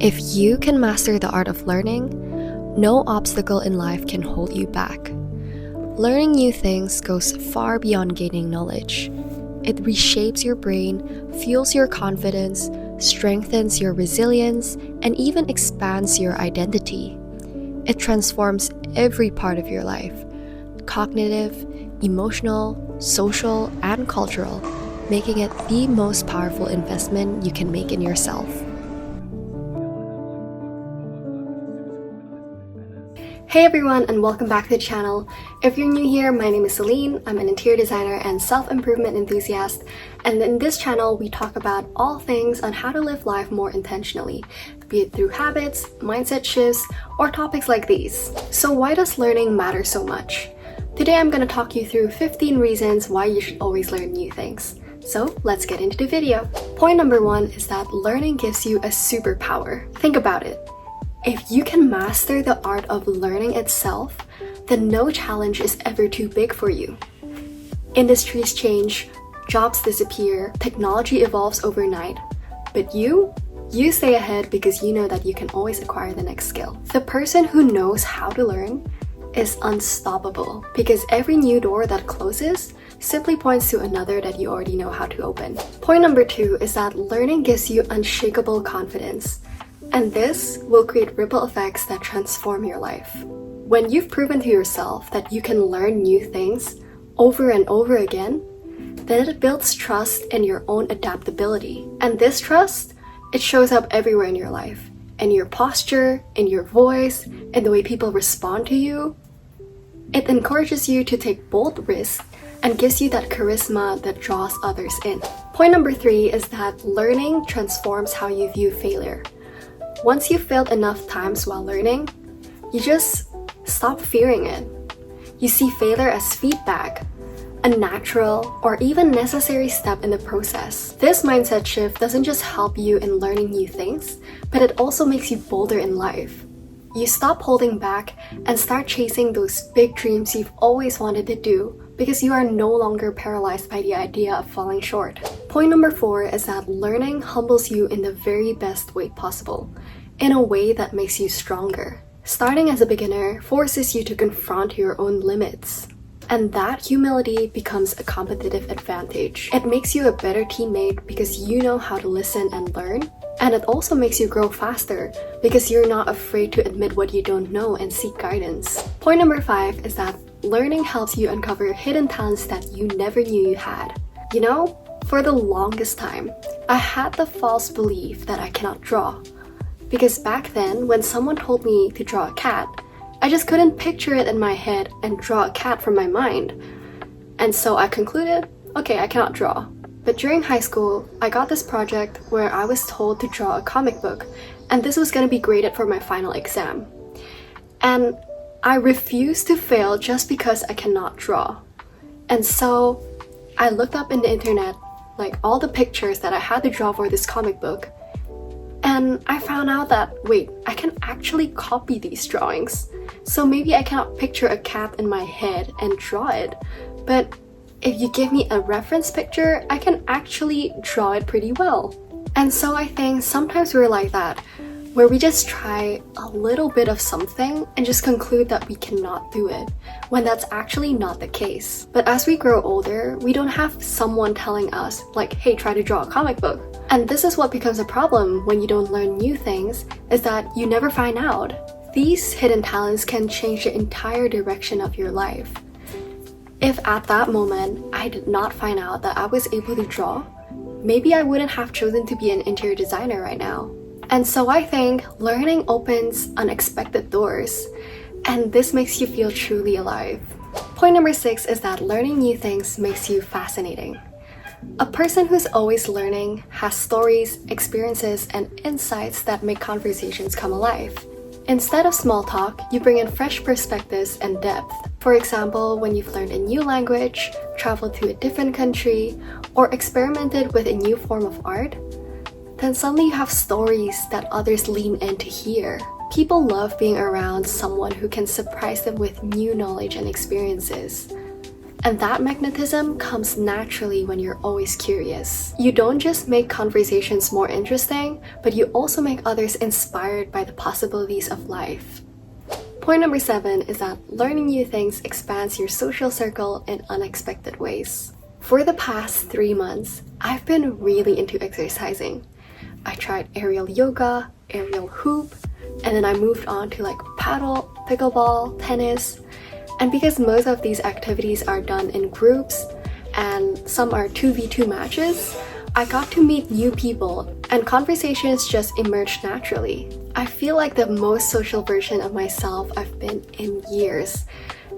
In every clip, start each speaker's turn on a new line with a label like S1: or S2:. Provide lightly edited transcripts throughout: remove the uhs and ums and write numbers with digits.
S1: If you can master the art of learning, no obstacle in life can hold you back. Learning new things goes far beyond gaining knowledge. It reshapes your brain, fuels your confidence, strengthens your resilience, and even expands your identity. It transforms every part of your life: cognitive, emotional, social, and cultural, making it the most powerful investment you can make in yourself. Hey everyone, and welcome back to the channel. If you're new here, my name is Celine. I'm an interior designer and self-improvement enthusiast, and in this channel we talk about all things on how to live life more intentionally, be it through habits, mindset shifts, or topics like these. So why does learning matter so much? Today I'm going to talk you through 15 reasons why you should always learn new things. So let's get into the video. Point number 1 is that learning gives you a superpower. Think about it. If you can master the art of learning itself, then no challenge is ever too big for you. Industries change, jobs disappear, technology evolves overnight, but you stay ahead because you know that you can always acquire the next skill. The person who knows how to learn is unstoppable because every new door that closes simply points to another that you already know how to open. Point number 2 is that learning gives you unshakable confidence. And this will create ripple effects that transform your life. When you've proven to yourself that you can learn new things over and over again, then it builds trust in your own adaptability. And this trust, it shows up everywhere in your life. In your posture, in your voice, in the way people respond to you. It encourages you to take bold risks and gives you that charisma that draws others in. Point number 3 is that learning transforms how you view failure. Once you've failed enough times while learning, you just stop fearing it. You see failure as feedback, a natural or even necessary step in the process. This mindset shift doesn't just help you in learning new things, but it also makes you bolder in life. You stop holding back and start chasing those big dreams you've always wanted to do because you are no longer paralyzed by the idea of falling short. Point number 4 is that learning humbles you in the very best way possible, in a way that makes you stronger. Starting as a beginner forces you to confront your own limits, and that humility becomes a competitive advantage. It makes you a better teammate because you know how to listen and learn, and it also makes you grow faster because you're not afraid to admit what you don't know and seek guidance. Point number 5 is that learning helps you uncover hidden talents that you never knew you had. You know, for the longest time, I had the false belief that I cannot draw. Because back then, when someone told me to draw a cat, I just couldn't picture it in my head and draw a cat from my mind. And so I concluded, okay, I cannot draw. But during high school, I got this project where I was told to draw a comic book, and this was going to be graded for my final exam. And I refused to fail just because I cannot draw. And so I looked up in the internet, like all the pictures that I had to draw for this comic book, and I found out that, wait, I can actually copy these drawings. So maybe I cannot picture a cat in my head and draw it, but if you give me a reference picture, I can actually draw it pretty well. And so I think sometimes we're like that, where we just try a little bit of something and just conclude that we cannot do it, when that's actually not the case. But as we grow older, we don't have someone telling us, like, hey, try to draw a comic book. And this is what becomes a problem when you don't learn new things, is that you never find out. These hidden talents can change the entire direction of your life. If at that moment I did not find out that I was able to draw, maybe I wouldn't have chosen to be an interior designer right now. And so I think learning opens unexpected doors, and this makes you feel truly alive. Point number 6 is that learning new things makes you fascinating. A person who's always learning has stories, experiences, and insights that make conversations come alive. Instead of small talk, you bring in fresh perspectives and depth. For example, when you've learned a new language, traveled to a different country, or experimented with a new form of art, then suddenly you have stories that others lean in to hear. People love being around someone who can surprise them with new knowledge and experiences. And that magnetism comes naturally when you're always curious. You don't just make conversations more interesting, but you also make others inspired by the possibilities of life. Point number 7 is that learning new things expands your social circle in unexpected ways. For the past 3 months, I've been really into exercising. I tried aerial yoga, aerial hoop, and then I moved on to like paddle, pickleball, tennis. And because most of these activities are done in groups and some are 2v2 matches, I got to meet new people and conversations just emerged naturally. I feel like the most social version of myself I've been in years,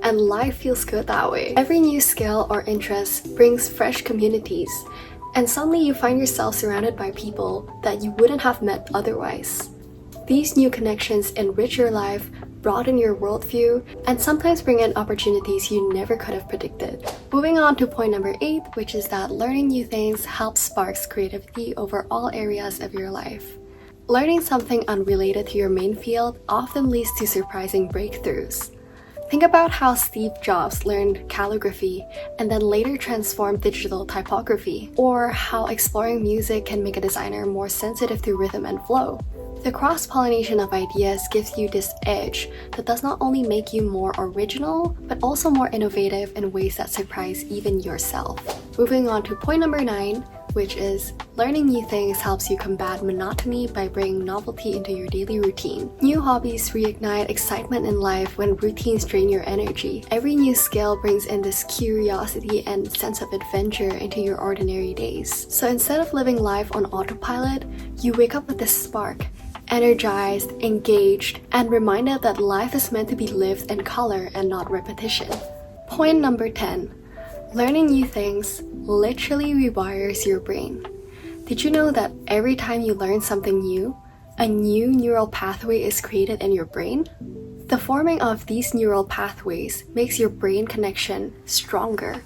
S1: and life feels good that way. Every new skill or interest brings fresh communities, and suddenly you find yourself surrounded by people that you wouldn't have met otherwise. These new connections enrich your life, broaden your worldview, and sometimes bring in opportunities you never could have predicted. Moving on to point number 8, which is that learning new things helps spark creativity over all areas of your life. Learning something unrelated to your main field often leads to surprising breakthroughs. Think about how Steve Jobs learned calligraphy and then later transformed digital typography, or how exploring music can make a designer more sensitive to rhythm and flow. The cross-pollination of ideas gives you this edge that does not only make you more original, but also more innovative in ways that surprise even yourself. Moving on to point number 9, which is learning new things helps you combat monotony by bringing novelty into your daily routine. New hobbies reignite excitement in life when routines drain your energy. Every new skill brings in this curiosity and sense of adventure into your ordinary days. So instead of living life on autopilot, you wake up with this spark, energized, engaged, and reminded that life is meant to be lived in color and not repetition. Point number 10. Learning new things literally rewires your brain. Did you know that every time you learn something new, a new neural pathway is created in your brain? The forming of these neural pathways makes your brain connection stronger,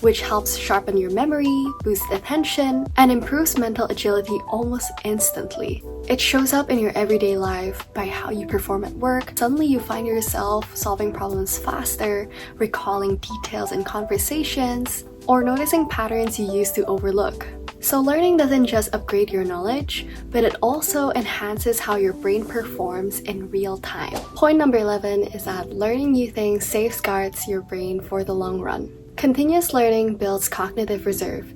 S1: which helps sharpen your memory, boosts attention, and improves mental agility almost instantly. It shows up in your everyday life by how you perform at work. Suddenly you find yourself solving problems faster, recalling details in conversations, or noticing patterns you used to overlook. So learning doesn't just upgrade your knowledge, but it also enhances how your brain performs in real time. Point number 11 is that learning new things safeguards your brain for the long run. Continuous learning builds cognitive reserve,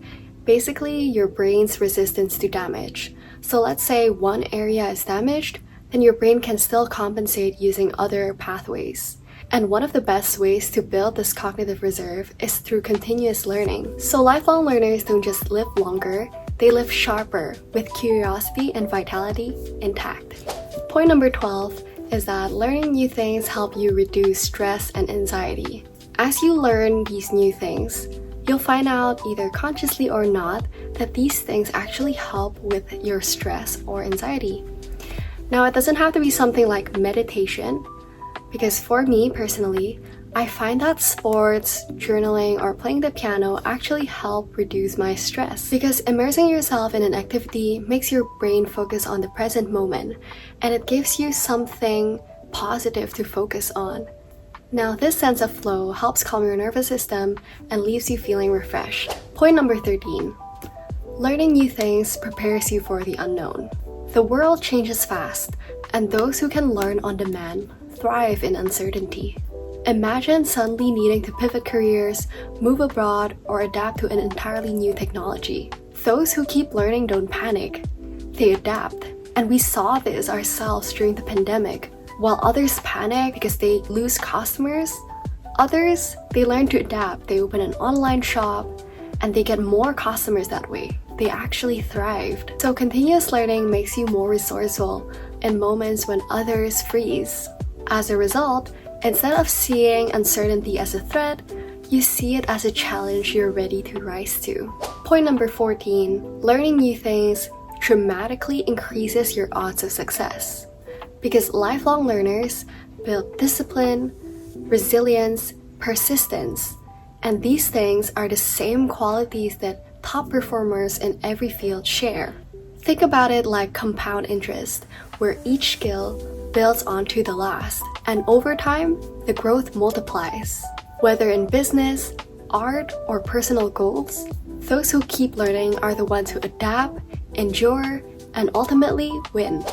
S1: basically your brain's resistance to damage. So let's say one area is damaged, then your brain can still compensate using other pathways. And one of the best ways to build this cognitive reserve is through continuous learning. So lifelong learners don't just live longer, they live sharper, with curiosity and vitality intact. Point number 12 is that learning new things help you reduce stress and anxiety. As you learn these new things, you'll find out, either consciously or not, that these things actually help with your stress or anxiety. Now, it doesn't have to be something like meditation, because for me personally, I find that sports, journaling, or playing the piano actually help reduce my stress. Because immersing yourself in an activity makes your brain focus on the present moment, and it gives you something positive to focus on. Now, this sense of flow helps calm your nervous system and leaves you feeling refreshed. Point number 13. Learning new things prepares you for the unknown. The world changes fast, and those who can learn on demand thrive in uncertainty. Imagine suddenly needing to pivot careers, move abroad, or adapt to an entirely new technology. Those who keep learning don't panic. They adapt. And we saw this ourselves during the pandemic. While others panic because they lose customers, others, they learn to adapt. They open an online shop and they get more customers that way. They actually thrived. So continuous learning makes you more resourceful in moments when others freeze. As a result, instead of seeing uncertainty as a threat, you see it as a challenge you're ready to rise to. Point number 14, learning new things dramatically increases your odds of success. Because lifelong learners build discipline, resilience, persistence, and these things are the same qualities that top performers in every field share. Think about it like compound interest, where each skill builds onto the last, and over time, the growth multiplies. Whether in business, art, or personal goals, those who keep learning are the ones who adapt, endure, and ultimately win.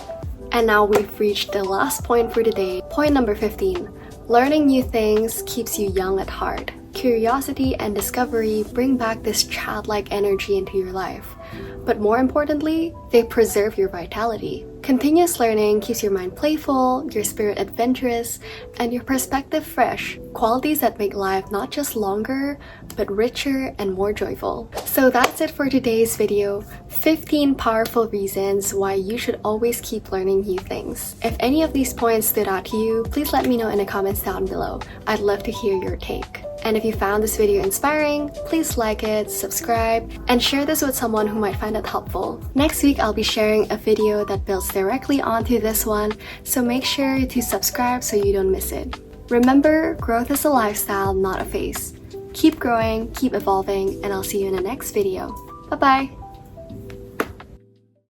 S1: And now we've reached the last point for today. Point number 15. Learning new things keeps you young at heart. Curiosity and discovery bring back this childlike energy into your life. But more importantly, they preserve your vitality. Continuous learning keeps your mind playful, your spirit adventurous, and your perspective fresh, qualities that make life not just longer, but richer and more joyful. So that's it for today's video, 15 powerful reasons why you should always keep learning new things. If any of these points stood out to you, please let me know in the comments down below. I'd love to hear your take. And if you found this video inspiring, please like it, subscribe, and share this with someone who might find it helpful. Next week, I'll be sharing a video that builds directly onto this one, so make sure to subscribe so you don't miss it. Remember, growth is a lifestyle, not a phase. Keep growing, keep evolving, and I'll see you in the next video. Bye-bye!